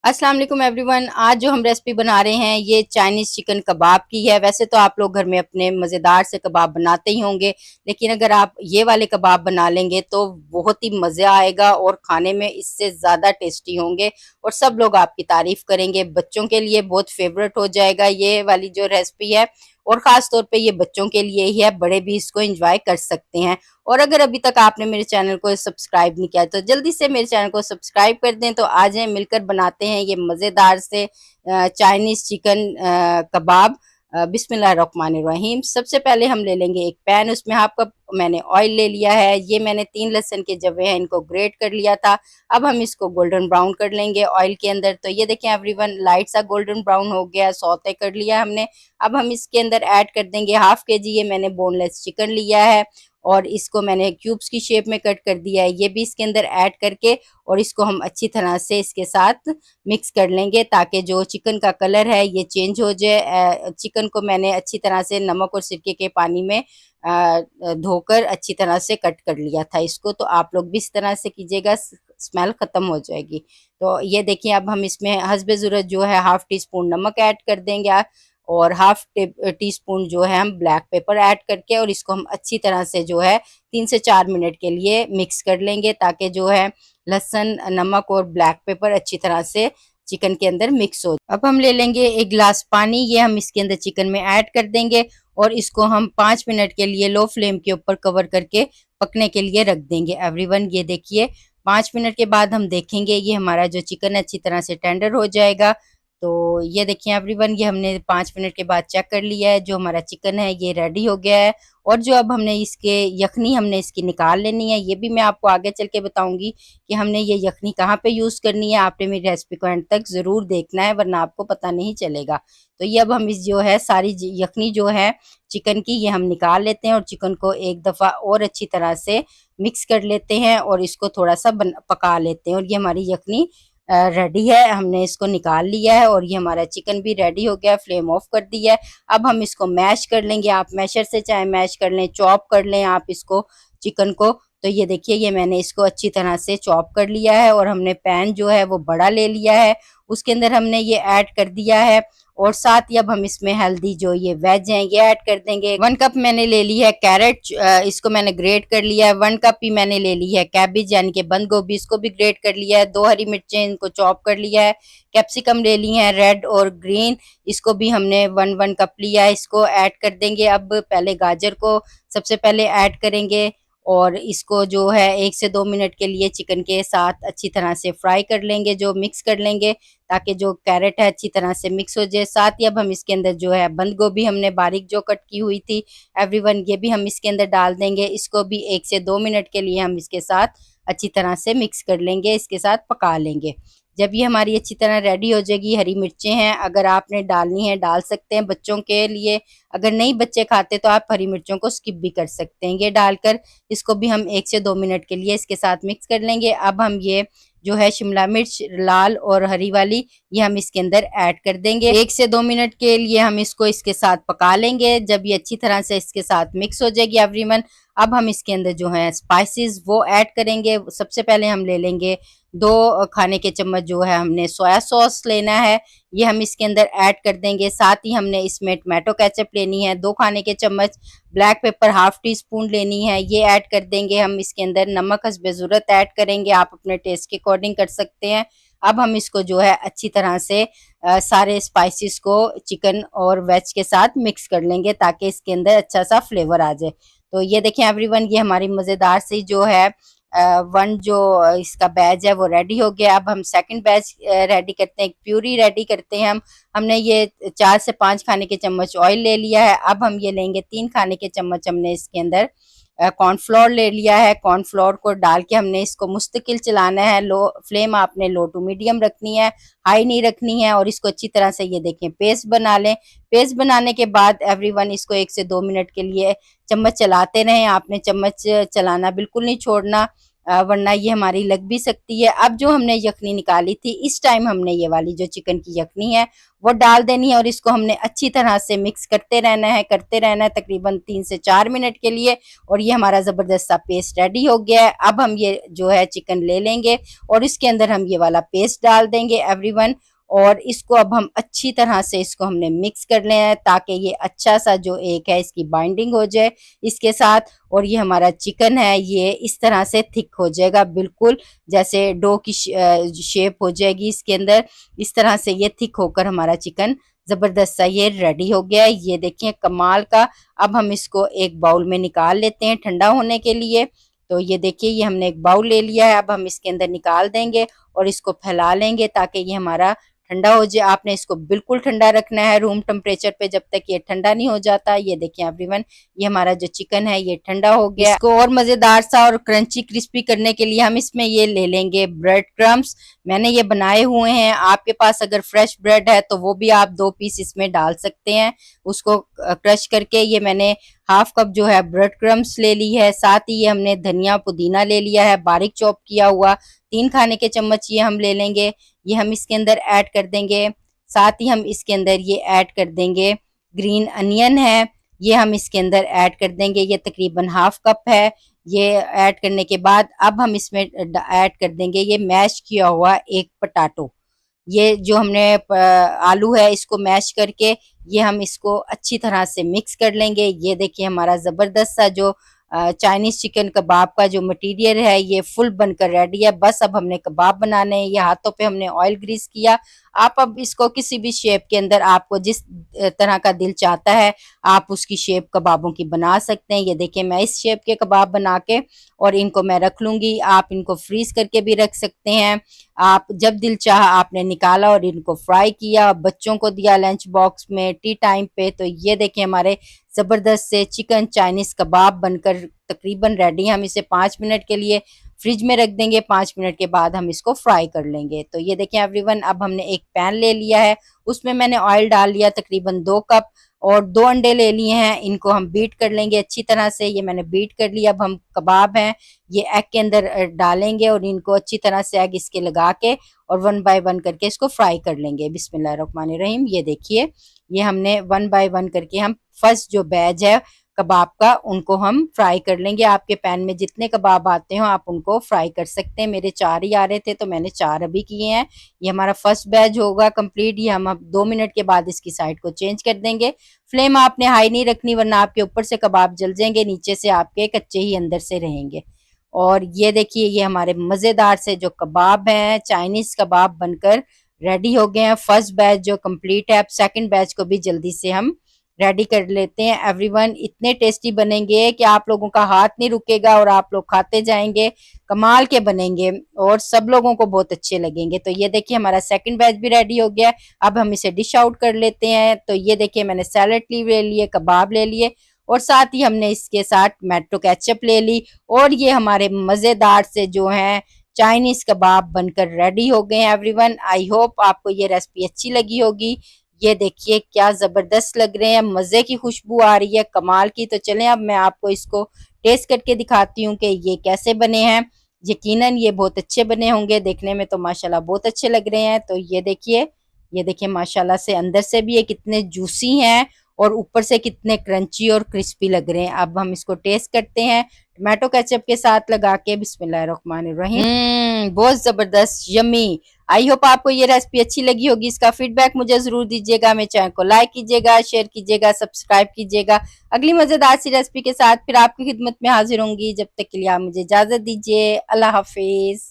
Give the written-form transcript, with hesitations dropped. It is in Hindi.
अस्सलाम वालेकुम एवरीवन। आज जो हम रेसिपी बना रहे हैं ये चाइनीज़ चिकन कबाब की है। वैसे तो आप लोग घर में अपने मज़ेदार से कबाब बनाते ही होंगे, लेकिन अगर आप ये वाले कबाब बना लेंगे तो बहुत ही मज़ा आएगा और खाने में इससे ज़्यादा टेस्टी होंगे और सब लोग आपकी तारीफ़ करेंगे। बच्चों के लिए बहुत फेवरेट हो जाएगा ये वाली जो रेसिपी है, और ख़ास तौर पे ये बच्चों के लिए ही है, बड़े भी इसको एंजॉय कर सकते हैं। और अगर अभी तक आपने मेरे चैनल को सब्सक्राइब नहीं किया तो जल्दी से मेरे चैनल को सब्सक्राइब कर दें। तो आ जाएं, मिलकर बनाते हैं ये मज़ेदार से चाइनीज़ चिकन कबाब। बिस्मिल्लाहिर्रहमानिर्रहीम। सबसे पहले हम ले लेंगे एक पैन, उसमें हाफ कप मैंने ऑयल ले लिया है। ये मैंने 3 लहसुन के जवे हैं, इनको ग्रेट कर लिया था। अब हम इसको गोल्डन ब्राउन कर लेंगे ऑयल के अंदर। तो ये देखें एवरीवन, लाइट सा गोल्डन ब्राउन हो गया, सौते कर लिया हमने। अब हम इसके अंदर ऐड कर देंगे हाफ केजी ये मैंने बोनलेस चिकन लिया है और इसको मैंने क्यूब्स की शेप में कट कर दिया है। ये भी इसके अंदर ऐड करके और इसको हम अच्छी तरह से इसके साथ मिक्स कर लेंगे ताकि जो चिकन का कलर है ये चेंज हो जाए। चिकन को मैंने अच्छी तरह से नमक और सिरके के पानी में धोकर अच्छी तरह से कट कर लिया था इसको। तो आप लोग भी इस तरह से कीजिएगा, स्मेल खत्म हो जाएगी। तो ये देखिए, अब हम इसमें हस्बे ज़रूरत जो है हाफ टी स्पून नमक ऐड कर देंगे और हाफ टी स्पून जो है हम ब्लैक पेपर ऐड करके और इसको हम अच्छी तरह से जो है 3 से 4 मिनट के लिए मिक्स कर लेंगे ताकि जो है लहसुन, नमक और ब्लैक पेपर अच्छी तरह से चिकन के अंदर मिक्स हो। अब हम ले लेंगे 1 गिलास पानी, ये हम इसके अंदर चिकन में ऐड कर देंगे और इसको हम 5 मिनट के लिए लो फ्लेम के ऊपर कवर करके पकने के लिए रख देंगे। एवरीवन ये देखिए, 5 मिनट के बाद हम देखेंगे ये हमारा जो चिकन अच्छी तरह से टेंडर हो जाएगा। तो ये देखिए एवरीवन, ये हमने 5 मिनट के बाद चेक कर लिया है, जो हमारा चिकन है ये रेडी हो गया है। और जो अब हमने इसके यखनी हमने इसकी निकाल लेनी है, ये भी मैं आपको आगे चल के बताऊंगी कि हमने ये यखनी कहाँ पे यूज़ करनी है। आपने मेरी रेसिपी को एंड तक ज़रूर देखना है, वरना आपको पता नहीं चलेगा। तो ये अब हम इस जो है सारी यखनी जो है चिकन की, ये हम निकाल लेते हैं और चिकन को एक दफ़ा और अच्छी तरह से मिक्स कर लेते हैं और इसको थोड़ा सा पका लेते हैं। और ये हमारी यखनी रेडी है, हमने इसको निकाल लिया है और ये हमारा चिकन भी रेडी हो गया। फ्लेम ऑफ कर दिया है। अब हम इसको मैश कर लेंगे, आप मैशर से चाहे मैश कर लें, चॉप कर लें आप इसको चिकन को। तो ये देखिए, ये मैंने इसको अच्छी तरह से चॉप कर लिया है और हमने पैन जो है वो बड़ा ले लिया है, उसके अंदर हमने ये ऐड कर दिया है। और साथ ही अब हम इसमें हेल्दी जो ये वेज हैं ये ऐड कर देंगे। 1 कप मैंने ले ली है कैरेट, इसको मैंने ग्रेट कर लिया है। 1 कप ही मैंने ले ली है कैबिज यानी कि बंद गोभी, इसको भी ग्रेट कर लिया है। 2 हरी मिर्चें, इनको चॉप कर लिया है। कैप्सिकम ले ली है रेड और ग्रीन, इसको भी हमने 1 कप लिया है, इसको ऐड कर देंगे। अब पहले गाजर को सबसे पहले ऐड करेंगे और इसको जो है 1 से 2 मिनट के लिए चिकन के साथ अच्छी तरह से फ्राई कर लेंगे, जो मिक्स कर लेंगे ताकि जो कैरेट है अच्छी तरह से मिक्स हो जाए। साथ ही अब हम इसके अंदर जो है बंद गोभी हमने बारीक जो कट की हुई थी एवरीवन, ये भी हम इसके अंदर डाल देंगे। इसको भी 1 से 2 मिनट के लिए हम इसके साथ अच्छी तरह से मिक्स कर लेंगे, इसके साथ पका लेंगे। जब ये हमारी अच्छी तरह रेडी हो जाएगी, हरी मिर्चें हैं अगर आपने डालनी है डाल सकते हैं बच्चों के लिए, अगर नहीं बच्चे खाते तो आप हरी मिर्चों को स्किप भी कर सकते हैं। ये डालकर इसको भी हम 1 से 2 मिनट के लिए इसके साथ मिक्स कर लेंगे। अब हम ये जो है शिमला मिर्च लाल और हरी वाली, ये हम इसके अंदर ऐड कर देंगे। 1 से 2 मिनट के लिए हम इसको इसके साथ पका लेंगे। जब ये अच्छी तरह से इसके साथ मिक्स हो जाएगी एवरीवन, अब हम इसके अंदर जो है स्पाइसेस वो ऐड करेंगे। सबसे पहले हम ले लेंगे 2 खाने के चम्मच जो है हमने सोया सॉस लेना है, ये हम इसके अंदर ऐड कर देंगे। साथ ही हमने इसमें टमाटो केचप लेनी है 2 खाने के चम्मच, black pepper half tea spoon लेनी है, ये ऐड कर देंगे हम। इसके अंदर नमक हस्बे ज़रूरत ऐड करेंगे, आप अपने टेस्ट के अकॉर्डिंग कर सकते हैं। अब हम इसको जो है अच्छी तरह से सारे स्पाइसेस को चिकन और वेज के साथ मिक्स कर लेंगे ताकि इसके अंदर अच्छा सा फ्लेवर आ जाए। तो ये देखें एवरीवन, ये हमारी मज़ेदार सी जो है वन जो इसका बैच है वो रेडी हो गया। अब हम सेकंड बैच रेडी करते हैं, प्यूरी रेडी करते हैं हम। हमने ये 4 से 5 खाने के चम्मच ऑयल ले लिया है। अब हम ये लेंगे 3 खाने के चम्मच, हमने इसके अंदर कॉर्नफ्लोर ले लिया है। कॉर्नफ्लोर को डाल के हमने इसको मुस्तकिल चलाना है। लो फ्लेम आपने लो टू मीडियम रखनी है, हाई नहीं रखनी है। और इसको अच्छी तरह से ये देखें पेस्ट बना लें। पेस्ट बनाने के बाद एवरीवन इसको 1 से 2 मिनट के लिए चम्मच चलाते रहें, आपने चम्मच चलाना बिल्कुल नहीं छोड़ना। वरना ये हमारी लग भी सकती है। अब जो हमने यखनी निकाली थी, इस टाइम हमने ये वाली जो चिकन की यखनी है वो डाल देनी है और इसको हमने अच्छी तरह से मिक्स करते रहना है तकरीबन 3 से 4 मिनट के लिए। और ये हमारा ज़बरदस्त सा पेस्ट रेडी हो गया है। अब हम ये जो है चिकन ले लेंगे और इसके अंदर हम ये वाला पेस्ट डाल देंगे एवरीवन। और इसको अब हम अच्छी तरह से इसको हमने मिक्स कर लेना है ताकि ये अच्छा सा जो एक है इसकी बाइंडिंग हो जाए इसके साथ। और ये हमारा चिकन है ये इस तरह से थिक हो जाएगा, बिल्कुल जैसे डो की शेप हो जाएगी इसके अंदर। इस तरह से ये थिक होकर हमारा चिकन जबरदस्त सा ये रेडी हो गया है। ये देखिए कमाल का। अब हम इसको एक बाउल में निकाल लेते हैं ठंडा होने के लिए। तो ये देखिए ये हमने एक बाउल ले लिया है। अब हम इसके अंदर निकाल देंगे और इसको फैला लेंगे ताकि ये हमारा ठंडा हो जाए। आपने इसको बिल्कुल ठंडा रखना है रूम टेम्परेचर पे जब तक ये ठंडा नहीं हो जाता। ये देखिए एवरीवन, ये हमारा जो चिकन है ये ठंडा हो गया। इसको और मजेदार सा और क्रंची क्रिस्पी करने के लिए हम इसमें ये ले लेंगे ब्रेड क्रम्स। मैंने ये बनाए हुए हैं, आपके पास अगर फ्रेश ब्रेड है तो वो भी आप 2 पीस इसमें डाल सकते हैं। उसको क्रश करके ये मैंने हाफ कप जो है ब्रेड क्रम्स ले ली है। साथ ही ये हमने धनिया पुदीना ले लिया है बारीक चॉप किया हुआ, 3 खाने के चम्मच ये हम ले लेंगे। ये हम इसके अंदर ऐड कर देंगे। साथ ही हम इसके अंदर ये ऐड कर देंगे ग्रीन अनियन है, ये हम इसके अंदर ऐड कर देंगे। ये तकरीबन हाफ कप है। ये ऐड करने के बाद अब हम इसमें ऐड कर देंगे ये मैश किया हुआ एक पोटैटो। ये जो हमने आलू है इसको मैश करके ये हम इसको अच्छी तरह से मिक्स कर लेंगे। ये देखिए हमारा ज़बरदस्त सा जो चाइनीज़ चिकन कबाब का जो मटेरियल है ये फुल बनकर रेडी है। बस अब हमने कबाब बनाने हैं। ये हाथों पे हमने ऑयल ग्रीस किया। आप अब इसको किसी भी शेप के अंदर आपको जिस तरह का दिल चाहता है आप उसकी शेप कबाबों की बना सकते हैं। ये देखिए मैं इस शेप के कबाब बना के और इनको मैं रख लूँगी। आप इनको फ्रीज़ करके भी रख सकते हैं। आप जब दिल चाहा आपने निकाला और इनको फ्राई किया, बच्चों को दिया लंच बॉक्स में टी टाइम पे। तो ये देखिए हमारे ज़बरदस्त से चिकन चाइनीज़ कबाब बनकर तकरीबन रेडी है। हम इसे 5 मिनट के लिए फ्रिज में रख देंगे। 5 मिनट के बाद हम इसको फ्राई कर लेंगे। तो ये देखें एवरीवन, अब हमने एक पैन ले लिया है, उसमें मैंने ऑयल डाल लिया तकरीबन 2 कप और 2 अंडे ले लिए हैं। इनको हम बीट कर लेंगे अच्छी तरह से। ये मैंने बीट कर लिया। अब हम कबाब हैं ये एग के अंदर डालेंगे और इनको अच्छी तरह से एग इसके लगा के और 1 बाय 1 करके इसको फ्राई कर लेंगे। बिस्मिल्लाहिर्रहमानिर्रहीम। ये देखिए ये हमने 1 बाय 1 करके हम फर्स्ट जो बैच है कबाब का उनको हम फ्राई कर लेंगे। आपके पैन में जितने कबाब आते हो आप उनको फ्राई कर सकते हैं। मेरे 4 ही आ रहे थे तो मैंने 4 अभी किए हैं। ये हमारा फर्स्ट बैच होगा कंप्लीट। ये हम अब 2 मिनट के बाद इसकी साइड को चेंज कर देंगे। फ्लेम आपने हाई नहीं रखनी वरना आपके ऊपर से कबाब जल जाएंगे, नीचे से आपके कच्चे ही अंदर से रहेंगे। और ये देखिए ये हमारे मज़ेदार से जो कबाब हैं चाइनीज़ कबाब बनकर रेडी हो गए हैं। फर्स्ट बैच जो कंप्लीट है, अब सेकंड बैच को भी जल्दी से हम रेडी कर लेते हैं। एवरीवन इतने टेस्टी बनेंगे कि आप लोगों का हाथ नहीं रुकेगा और आप लोग खाते जाएंगे। कमाल के बनेंगे और सब लोगों को बहुत अच्छे लगेंगे। तो ये देखिए हमारा सेकंड बैच भी रेडी हो गया है। अब हम इसे डिश आउट कर लेते हैं। तो ये देखिए मैंने सैलड ले लिए, कबाब ले लिए और साथ ही हमने इसके साथ टोमेटो केचप ले ली। और ये हमारे मज़ेदार से जो हैं चाइनीज़ कबाब बनकर रेडी हो गए हैं। एवरीवन आई होप आपको ये रेसिपी अच्छी लगी होगी। ये देखिए क्या ज़बरदस्त लग रहे हैं, मज़े की खुशबू आ रही है कमाल की। तो चलें अब मैं आपको इसको टेस्ट करके दिखाती हूँ कि ये कैसे बने हैं। यकीनन ये बहुत अच्छे बने होंगे, देखने में तो माशाल्लाह बहुत अच्छे लग रहे हैं। तो ये देखिए माशाल्लाह से अंदर से भी ये कितने जूसी हैं और ऊपर से कितने क्रंची और क्रिस्पी लग रहे हैं। अब हम इसको टेस्ट करते हैं टमाटो केचप के साथ लगा के। बिस्मिल्लाहिर्रहमानिर्रहीम। बहुत जबरदस्त यम्मी। आई होप आपको ये रेसिपी अच्छी लगी होगी। इसका फीडबैक मुझे जरूर दीजिएगा। मेरे चैनल को लाइक कीजिएगा, शेयर कीजिएगा, सब्सक्राइब कीजिएगा। अगली मजेदार सी रेसिपी के साथ फिर आपकी खिदमत में हाजिर होंगी। जब तक के लिए आप मुझे इजाजत दीजिए। अल्लाह हाफिज।